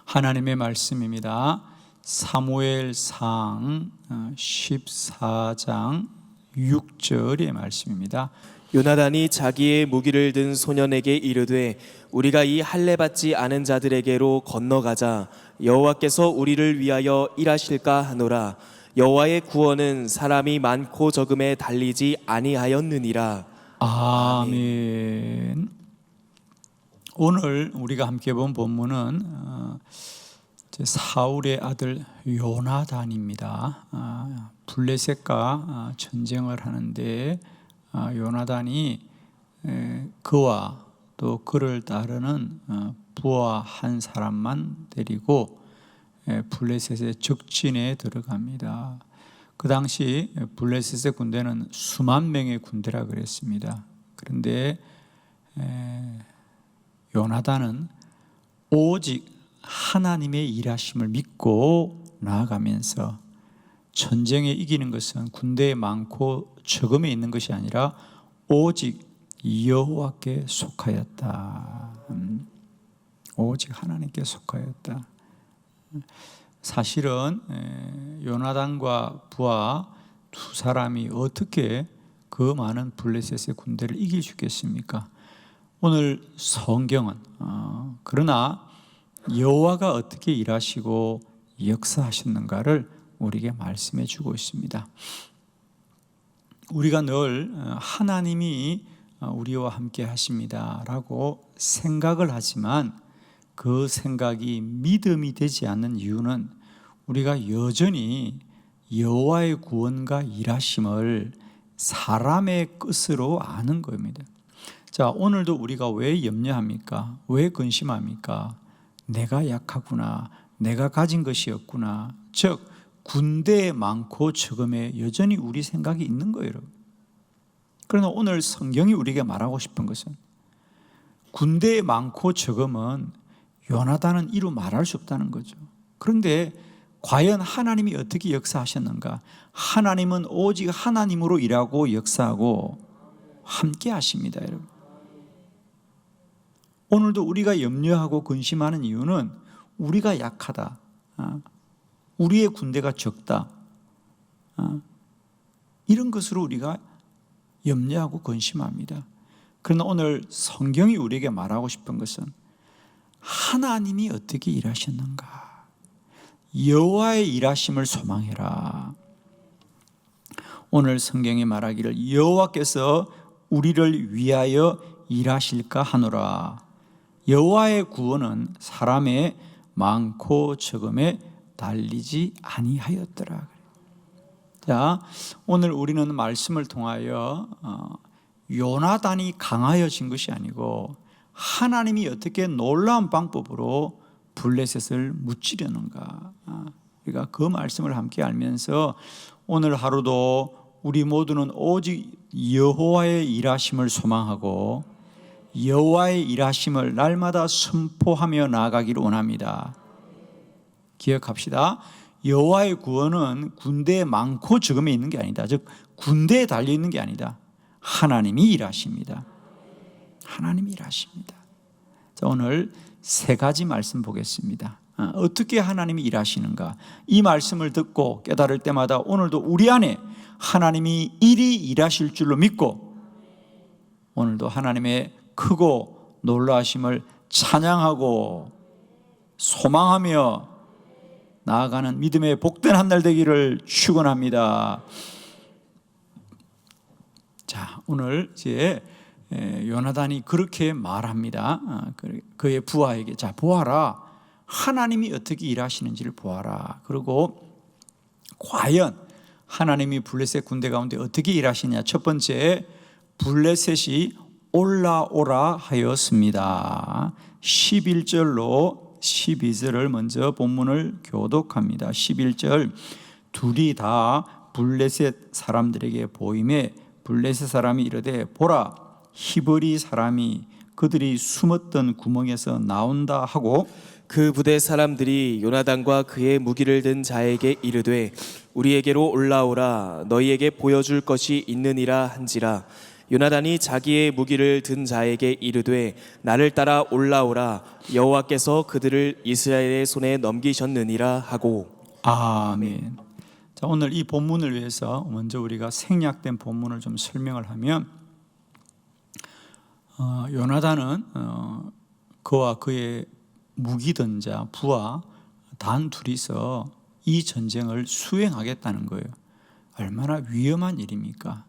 하나님의 말씀입니다. 사무엘상 14장 6절의 말씀입니다. 요나단이 자기의 무기를 든 소년에게 이르되 우리가 이 할례 받지 않은 자들에게로 건너가자. 여호와께서 우리를 위하여 일하실까 하노라. 여호와의 구원은 사람이 많고 적음에 달리지 아니하였느니라. 아멘. 오늘 우리가 함께 본 본문은 사울의 아들 요나단입니다. 블레셋과 전쟁을 하는데 요나단이 그와 또 그를 따르는 부하 한 사람만 데리고 블레셋의 적진에 들어갑니다. 그 당시 블레셋의 군대는 수만 명의 군대라 그랬습니다. 그런데 요나단은 오직 하나님의 일하심을 믿고 나아가면서 전쟁에 이기는 것은 군대에 많고 적음에 있는 것이 아니라 오직 여호와께 속하였다. 오직 하나님께 속하였다. 사실은 요나단과 부하 두 사람이 어떻게 그 많은 블레셋의 군대를 이길 수 있겠습니까? 오늘 성경은 그러나 여호와가 어떻게 일하시고 역사하셨는가를 우리에게 말씀해 주고 있습니다. 우리가 늘 하나님이 우리와 함께 하십니다 라고 생각을 하지만 그 생각이 믿음이 되지 않는 이유는 우리가 여전히 여호와의 구원과 일하심을 사람의 뜻으로 아는 겁니다. 자, 오늘도 우리가 왜 염려합니까? 왜 근심합니까? 내가 약하구나, 내가 가진 것이 없구나. 즉 군대에 많고 적음에 여전히 우리 생각이 있는 거예요, 여러분. 그러나 오늘 성경이 우리에게 말하고 싶은 것은 군대에 많고 적음은 요나단은 이루 말할 수 없다는 거죠. 그런데 과연 하나님이 어떻게 역사하셨는가? 하나님은 오직 하나님으로 일하고 역사하고 함께 하십니다, 여러분. 오늘도 우리가 염려하고 근심하는 이유는 우리가 약하다, 우리의 군대가 적다, 이런 것으로 우리가 염려하고 근심합니다. 그러나 오늘 성경이 우리에게 말하고 싶은 것은 하나님이 어떻게 일하셨는가? 여호와의 일하심을 소망해라. 오늘 성경이 말하기를 여호와께서 우리를 위하여 일하실까 하노라. 여호와의 구원은 사람의 많고 적음에 달리지 아니하였더라. 자, 오늘 우리는 말씀을 통하여 요나단이 강하여진 것이 아니고 하나님이 어떻게 놀라운 방법으로 블레셋을 무찌르는가, 우리가 그 말씀을 함께 알면서 오늘 하루도 우리 모두는 오직 여호와의 일하심을 소망하고 여호와의 일하심을 날마다 선포하며 나아가기를 원합니다. 기억합시다. 여호와의 구원은 군대에 많고 적음에 있는 게 아니다. 즉 군대에 달려 있는 게 아니다. 하나님이 일하십니다. 하나님이 일하십니다. 자, 오늘 세 가지 말씀 보겠습니다. 어떻게 하나님이 일하시는가? 이 말씀을 듣고 깨달을 때마다 오늘도 우리 안에 하나님이 일이 일하실 줄로 믿고 오늘도 하나님의 크고 놀라심을 찬양하고 소망하며 나아가는 믿음의 복된 한 날 되기를 축원합니다. 자, 오늘 이제 요나단이 그렇게 말합니다. 그의 부하에게, 자, 보아라, 하나님이 어떻게 일하시는지를 보아라. 그리고 과연 하나님이 블레셋 군대 가운데 어떻게 일하시냐? 첫 번째, 블레셋이 올라오라 하였습니다. 11절로 12절을 먼저 본문을 교독합니다. 11절, 둘이 다 블레셋 사람들에게 보임에 블레셋 사람이 이르되 보라, 히브리 사람이 그들이 숨었던 구멍에서 나온다 하고 그 부대 사람들이 요나단과 그의 무기를 든 자에게 이르되 우리에게로 올라오라. 너희에게 보여줄 것이 있느니라 한지라. 요나단이 자기의 무기를 든 자에게 이르되 나를 따라 올라오라 여호와께서 그들을 이스라엘의 손에 넘기셨느니라 하고. 아멘. 자, 오늘 이 본문을 위해서 먼저 우리가 생략된 본문을 좀 설명을 하면, 요나단은 그와 그의 무기든 자 부하 단 둘이서 이 전쟁을 수행하겠다는 거예요. 얼마나 위험한 일입니까?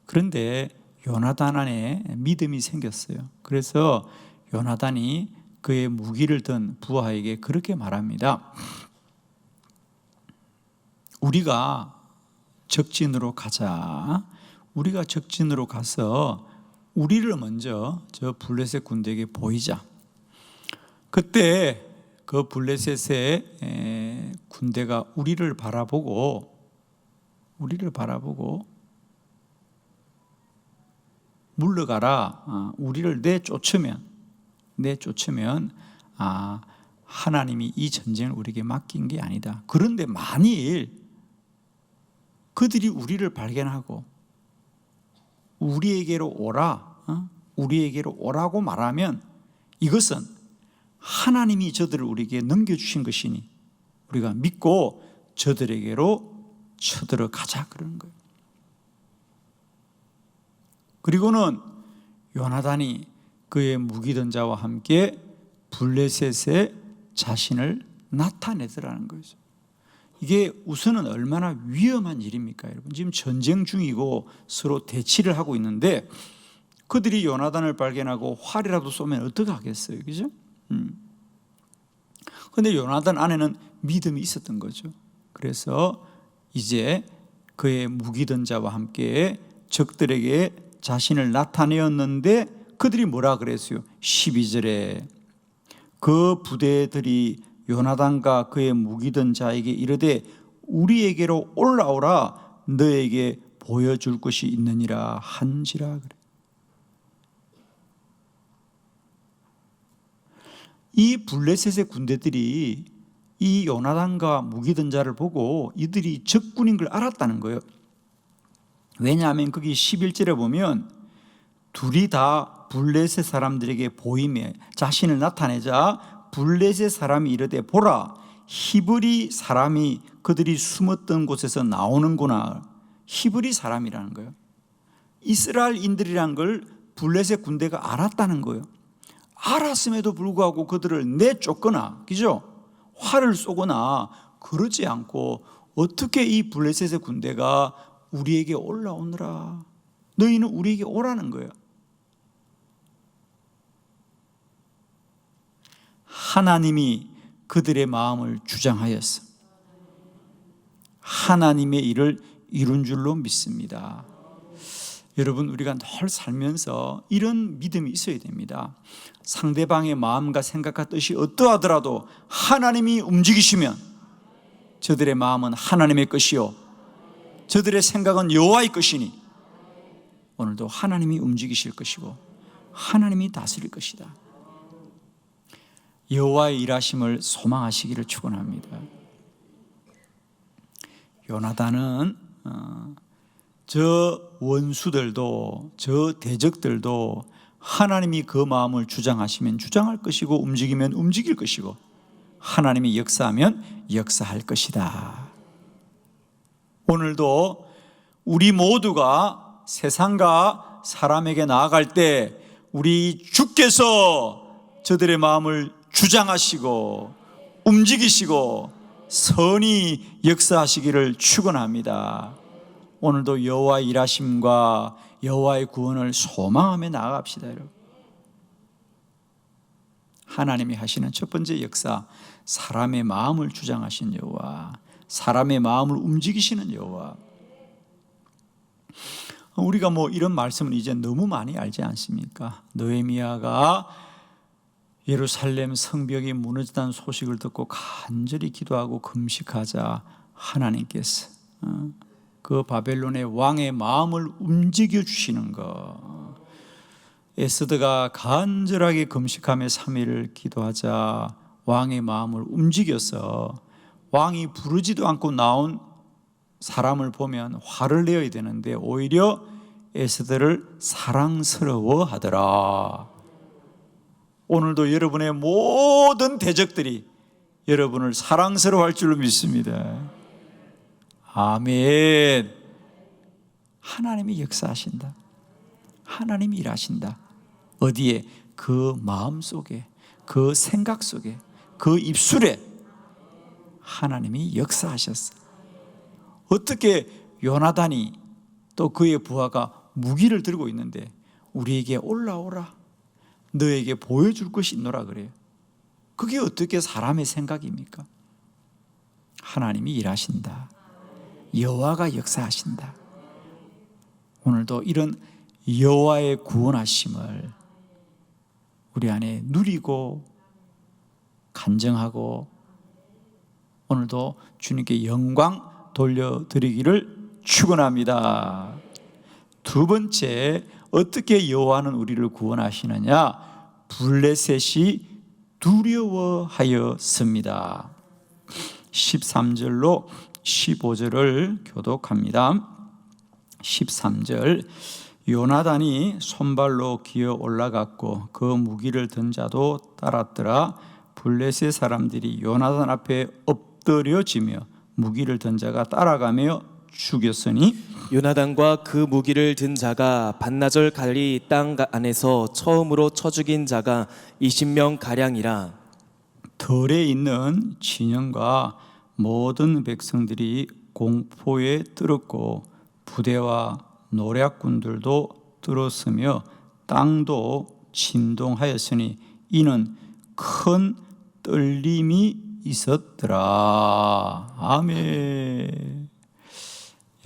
그런데 요나단 안에 믿음이 생겼어요. 그래서 요나단이 그의 무기를 든 부하에게 그렇게 말합니다. 우리가 적진으로 가자. 우리가 적진으로 가서 우리를 먼저 저 블레셋 군대에게 보이자. 그때 그 블레셋의 군대가 우리를 바라보고 물러가라. 우리를 내쫓으면 하나님이 이 전쟁을 우리에게 맡긴 게 아니다. 그런데 만일 그들이 우리를 발견하고 우리에게로 오라고 말하면 이것은 하나님이 저들을 우리에게 넘겨주신 것이니 우리가 믿고 저들에게로 쳐들어가자 그러는 거예요. 그리고는 요나단이 그의 무기든 자와 함께 블레셋에 자신을 나타내더라는 거죠. 이게 우선은 얼마나 위험한 일입니까, 여러분? 지금 전쟁 중이고 서로 대치를 하고 있는데 그들이 요나단을 발견하고 활이라도 쏘면 어떡하겠어요, 그죠? 그런데 요나단 안에는 믿음이 있었던 거죠. 그래서 이제 그의 무기든 자와 함께 적들에게 자신을 나타내었는데 그들이 뭐라 그랬어요? 12절에 그 부대들이 요나단과 그의 무기든 자에게 이르되 우리에게로 올라오라 너에게 보여줄 것이 있느니라 한지라 그래. 이 블레셋의 군대들이 이 요나단과 무기든 자를 보고 이들이 적군인 걸 알았다는 거예요. 왜냐하면 거기 11절에 보면 둘이 다 블레셋 사람들에게 보임에 자신을 나타내자 블레셋 사람이 이르되 보라 히브리 사람이 그들이 숨었던 곳에서 나오는구나. 히브리 사람이라는 거예요. 이스라엘인들이란 걸 블레셋 군대가 알았다는 거예요. 알았음에도 불구하고 그들을 내쫓거나, 그죠? 활을 쏘거나 그러지 않고 어떻게 이 블레셋의 군대가 우리에게 올라오느라, 너희는 우리에게 오라는 거예요. 하나님이 그들의 마음을 주장하였어. 하나님의 일을 이룬 줄로 믿습니다. 여러분, 우리가 늘 살면서 이런 믿음이 있어야 됩니다. 상대방의 마음과 생각과 뜻이 어떠하더라도 하나님이 움직이시면 저들의 마음은 하나님의 것이요 저들의 생각은 여호와의 것이니 오늘도 하나님이 움직이실 것이고 하나님이 다스릴 것이다. 여호와의 일하심을 소망하시기를 축원합니다. 요나단은 저 원수들도 저 대적들도 하나님이 그 마음을 주장하시면 주장할 것이고 움직이면 움직일 것이고 하나님이 역사하면 역사할 것이다. 오늘도 우리 모두가 세상과 사람에게 나아갈 때 우리 주께서 저들의 마음을 주장하시고 움직이시고 선히 역사하시기를 축원합니다. 오늘도 여호와의 일하심과 여호와의 구원을 소망하며 나아갑시다. 여러분. 하나님이 하시는 첫 번째 역사, 사람의 마음을 주장하신 여호와, 사람의 마음을 움직이시는 여호와. 우리가 이런 말씀을 이제 너무 많이 알지 않습니까? 느헤미야가 예루살렘 성벽이 무너졌다는 소식을 듣고 간절히 기도하고 금식하자 하나님께서 그 바벨론의 왕의 마음을 움직여 주시는 것. 에스더가 간절하게 금식하며 3일을 기도하자 왕의 마음을 움직여서 왕이 부르지도 않고 나온 사람을 보면 화를 내어야 되는데 오히려 에스더를 사랑스러워하더라. 오늘도 여러분의 모든 대적들이 여러분을 사랑스러워할 줄로 믿습니다. 아멘. 하나님이 역사하신다. 하나님이 일하신다. 어디에? 그 마음 속에, 그 생각 속에, 그 입술에 하나님이 역사하셨어. 어떻게 요나단이 또 그의 부하가 무기를 들고 있는데 우리에게 올라오라, 너에게 보여줄 것이 있노라 그래요. 그게 어떻게 사람의 생각입니까? 하나님이 일하신다. 여호와가 역사하신다. 오늘도 이런 여호와의 구원하심을 우리 안에 누리고 간증하고 오늘도 주님께 영광 돌려드리기를 축원합니다. 두 번째, 어떻게 여호와는 우리를 구원하시느냐? 블레셋이 두려워하였습니다. 13절로 15절을 교독합니다. 13절, 요나단이 손발로 기어 올라갔고 그 무기를 든 자도 따랐더라. 블레셋 사람들이 요나단 앞에 엎드려지며 무기를 든 자가 따라가며 죽였으니 요나단과 그 무기를 든 자가 반나절 가리 땅 안에서 처음으로 쳐 죽인 자가 20명 가량이라. 들에 있는 진영과 모든 백성들이 공포에 떨었고 부대와 노략군들도 떨었으며 땅도 진동하였으니 이는 큰 떨림이 있었더라. 아멘.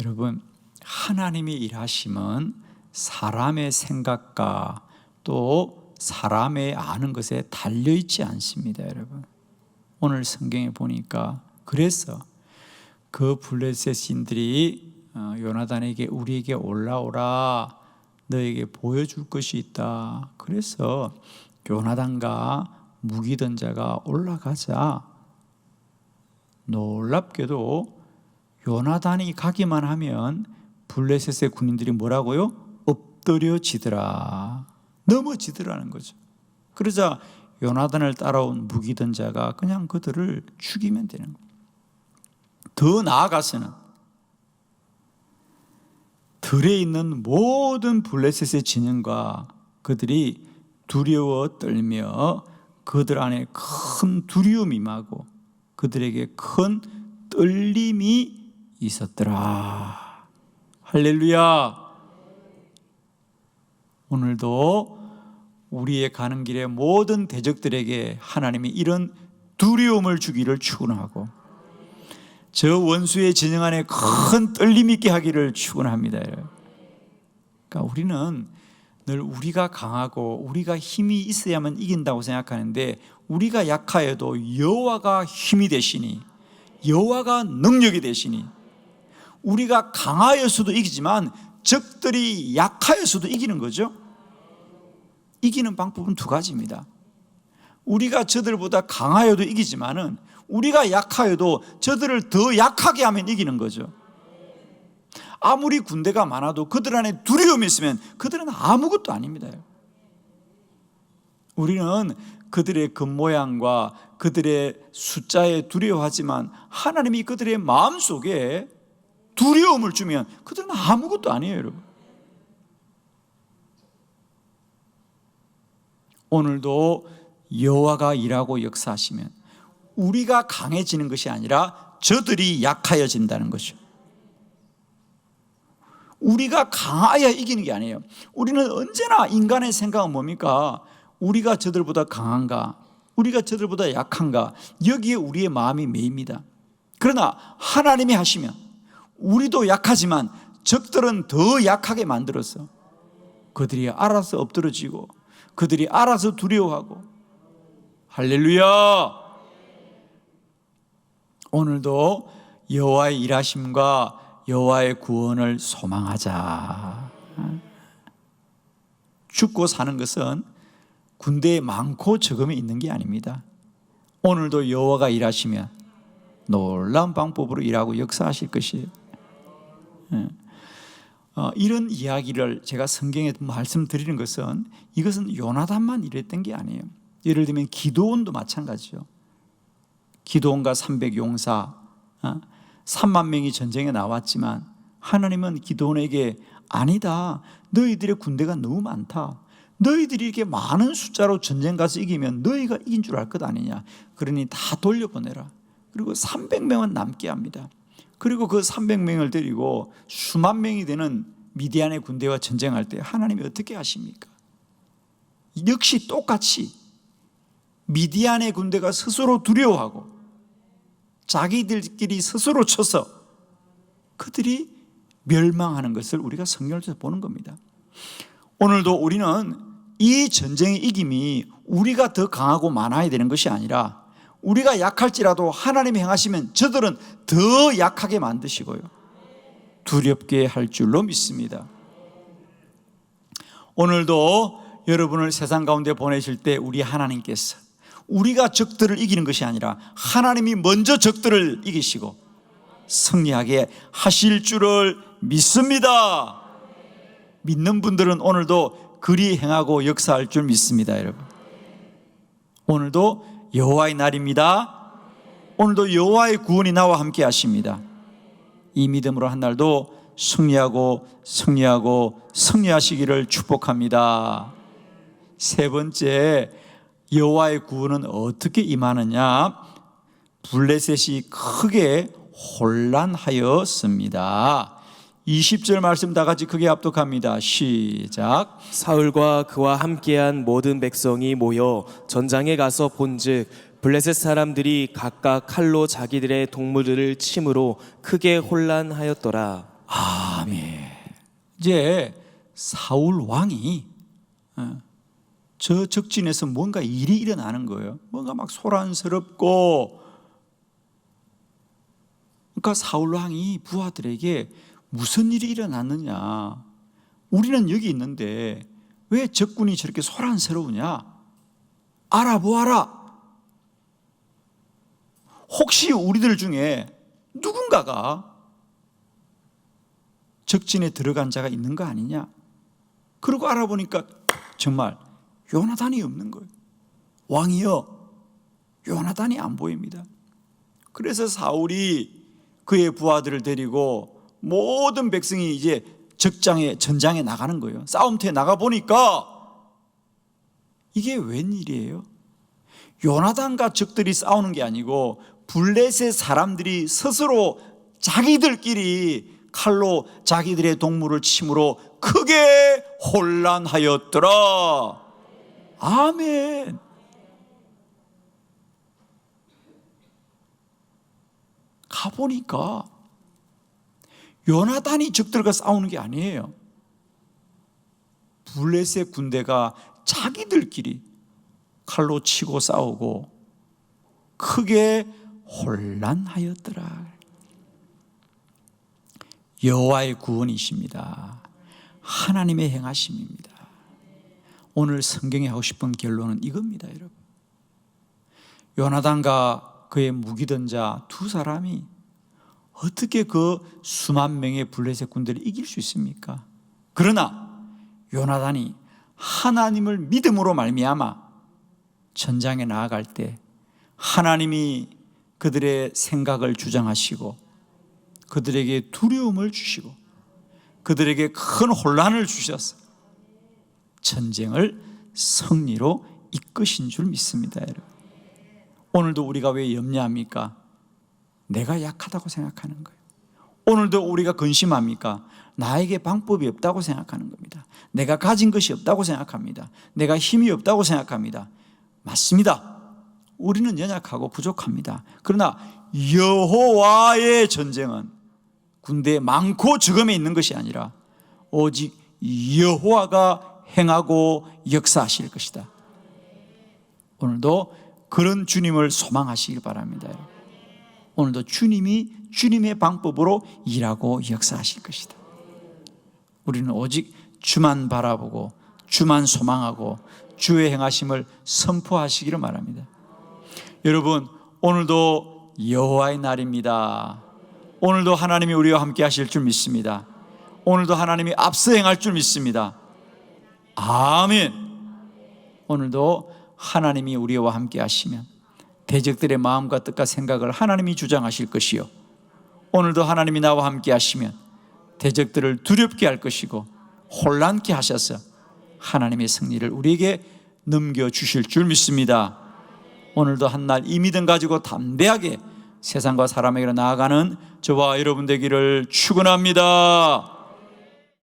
여러분, 하나님의 일하심은 사람의 생각과 또 사람의 아는 것에 달려있지 않습니다. 여러분, 오늘 성경에 보니까 그래서 그 블레셋인들이 요나단에게 우리에게 올라오라, 너에게 보여줄 것이 있다. 그래서 요나단과 무기 든 자가 올라가자 놀랍게도 요나단이 가기만 하면 블레셋의 군인들이 뭐라고요? 엎드려지더라, 넘어지더라는 거죠. 그러자 요나단을 따라온 무기 든 자가 그냥 그들을 죽이면 되는 거예요. 더 나아가서는 들에 있는 모든 블레셋의 진영과 그들이 두려워 떨며 그들 안에 큰 두려움이 임하고 그들에게 큰 떨림이 있었더라. 할렐루야. 오늘도 우리의 가는 길에 모든 대적들에게 하나님이 이런 두려움을 주기를 축원하고 저 원수의 진영 안에 큰 떨림 있게 하기를 축원합니다. 그러니까 우리는 늘 우리가 강하고 우리가 힘이 있어야만 이긴다고 생각하는데 우리가 약하여도 여호와가 힘이 되시니 여호와가 능력이 되시니 우리가 강하여서도 이기지만 적들이 약하여서도 이기는 거죠. 이기는 방법은 두 가지입니다. 우리가 저들보다 강하여도 이기지만은 우리가 약하여도 저들을 더 약하게 하면 이기는 거죠. 아무리 군대가 많아도 그들 안에 두려움이 있으면 그들은 아무것도 아닙니다. 우리는 그들의 겉모양과 그들의 숫자에 두려워하지만 하나님이 그들의 마음속에 두려움을 주면 그들은 아무것도 아니에요, 여러분. 오늘도 여호와가 일하고 역사하시면 우리가 강해지는 것이 아니라 저들이 약하여진다는 것이죠. 우리가 강하여 이기는 게 아니에요. 우리는 언제나 인간의 생각은 뭡니까? 우리가 저들보다 강한가? 우리가 저들보다 약한가? 여기에 우리의 마음이 매입니다. 그러나 하나님이 하시면 우리도 약하지만 적들은 더 약하게 만들어서 그들이 알아서 엎드러지고 그들이 알아서 두려워하고. 할렐루야. 오늘도 여호와의 일하심과 여호와의 구원을 소망하자. 죽고 사는 것은 군대에 많고 적음이 있는 게 아닙니다. 오늘도 여호와가 일하시면 놀라운 방법으로 일하고 역사하실 것이에요. 이런 이야기를 제가 성경에 말씀드리는 것은 이것은 요나단만 이랬던 게 아니에요. 예를 들면 기드온도 마찬가지죠. 기드온과 300용사 3만 명이 전쟁에 나왔지만 하나님은 기드온에게 아니다, 너희들의 군대가 너무 많다, 너희들이 이렇게 많은 숫자로 전쟁 가서 이기면 너희가 이긴 줄 알 것 아니냐, 그러니 다 돌려보내라. 그리고 300명은 남게 합니다. 그리고 그 300명을 데리고 수만 명이 되는 미디안의 군대와 전쟁할 때 하나님이 어떻게 하십니까? 역시 똑같이 미디안의 군대가 스스로 두려워하고 자기들끼리 스스로 쳐서 그들이 멸망하는 것을 우리가 성경에서 보는 겁니다. 오늘도 우리는 이 전쟁의 이김이 우리가 더 강하고 많아야 되는 것이 아니라 우리가 약할지라도 하나님이 행하시면 저들은 더 약하게 만드시고요, 두렵게 할 줄로 믿습니다. 오늘도 여러분을 세상 가운데 보내실 때 우리 하나님께서 우리가 적들을 이기는 것이 아니라 하나님이 먼저 적들을 이기시고 승리하게 하실 줄을 믿습니다. 믿는 분들은 오늘도 그리 행하고 역사할 줄 믿습니다. 여러분, 오늘도 여호와의 날입니다. 오늘도 여호와의 구원이 나와 함께 하십니다. 이 믿음으로 한 날도 승리하고 승리하시기를 축복합니다. 세 번째, 여호와의 구원은 어떻게 임하느냐? 블레셋이 크게 혼란하였습니다. 20절 말씀 다 같이 크게 합독합니다. 시작. 사울과 그와 함께한 모든 백성이 모여 전장에 가서 본즉 블레셋 사람들이 각각 칼로 자기들의 동물들을 침으로 크게 혼란하였더라. 아멘. 이제 사울 왕이 저 적진에서 뭔가 일이 일어나는 거예요. 뭔가 막 소란스럽고. 그러니까 사울 왕이 부하들에게 무슨 일이 일어났느냐, 우리는 여기 있는데 왜 적군이 저렇게 소란스러우냐, 알아보아라. 혹시 우리들 중에 누군가가 적진에 들어간 자가 있는 거 아니냐. 그러고 알아보니까 정말 요나단이 없는 거예요. 왕이여, 요나단이 안 보입니다. 그래서 사울이 그의 부하들을 데리고 모든 백성이 이제 전장에 나가는 거예요. 싸움터에 나가 보니까 이게 웬일이에요? 요나단과 적들이 싸우는 게 아니고 블레셋 사람들이 스스로 자기들끼리 칼로 자기들의 동물을 침으로 크게 혼란하였더라. 아멘. 가보니까 요나단이 적들과 싸우는 게 아니에요. 블레셋 군대가 자기들끼리 칼로 치고 싸우고 크게 혼란하였더라. 여호와의 구원이십니다. 하나님의 행하심입니다. 오늘 성경에 하고 싶은 결론은 이겁니다, 여러분. 요나단과 그의 무기던 자 두 사람이 어떻게 그 수만 명의 블레셋 군대를 이길 수 있습니까? 그러나 요나단이 하나님을 믿음으로 말미암아 전장에 나아갈 때 하나님이 그들의 생각을 주장하시고 그들에게 두려움을 주시고 그들에게 큰 혼란을 주셔서 전쟁을 승리로 이끄신 줄 믿습니다, 여러분. 오늘도 우리가 왜 염려합니까? 내가 약하다고 생각하는 거예요. 오늘도 우리가 근심합니까? 나에게 방법이 없다고 생각하는 겁니다. 내가 가진 것이 없다고 생각합니다. 내가 힘이 없다고 생각합니다. 맞습니다. 우리는 연약하고 부족합니다. 그러나 여호와의 전쟁은 군대 많고 적음에 있는 것이 아니라 오직 여호와가 행하고 역사하실 것이다. 오늘도 그런 주님을 소망하시길 바랍니다. 오늘도 주님이 주님의 방법으로 일하고 역사하실 것이다. 우리는 오직 주만 바라보고 주만 소망하고 주의 행하심을 선포하시기를 바랍니다. 여러분, 오늘도 여호와의 날입니다. 오늘도 하나님이 우리와 함께 하실 줄 믿습니다. 오늘도 하나님이 앞서 행할 줄 믿습니다. 아멘. 오늘도 하나님이 우리와 함께 하시면 대적들의 마음과 뜻과 생각을 하나님이 주장하실 것이요, 오늘도 하나님이 나와 함께 하시면 대적들을 두렵게 할 것이고 혼란케 하셔서 하나님의 승리를 우리에게 넘겨주실 줄 믿습니다. 오늘도 한날 이 믿음 가지고 담대하게 세상과 사람에게로 나아가는 저와 여러분 되기를 축원합니다.